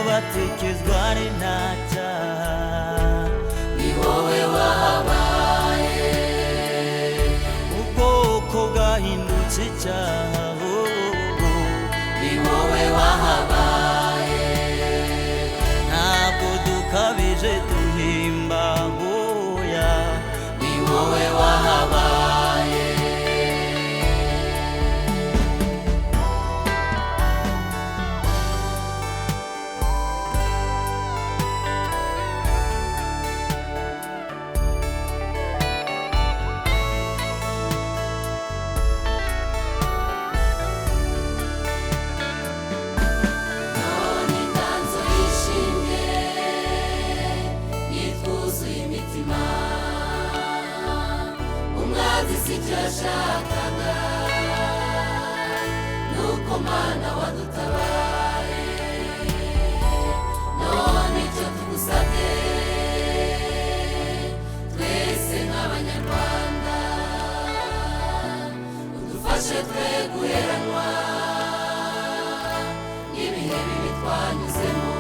batikizwa ari nta cyaha ni wowe wabaye ubwoko bwahindutse icyaha ni wowe wahabaye ntabwo dukabije duhimba hoya ni wowe wahabaye Sicyashakaga nuko Mana wadutabaye none icyo tugusabye twese nk'abanyarwanda udufashe twe guheranwa n'ibihe bibi twanyuzemo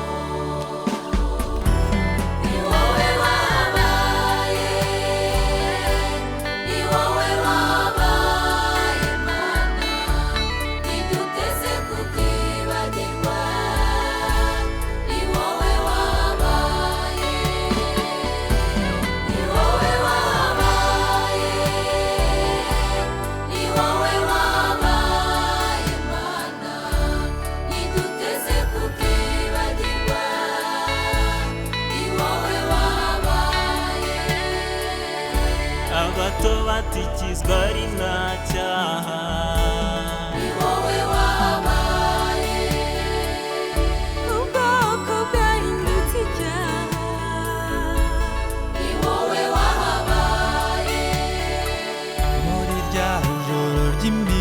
abato batikizwa ari nta cyaha ni wowe wabaye ubwoko bwahindutse icyaha ni wowe wahabaye muri rya joro ry'imbi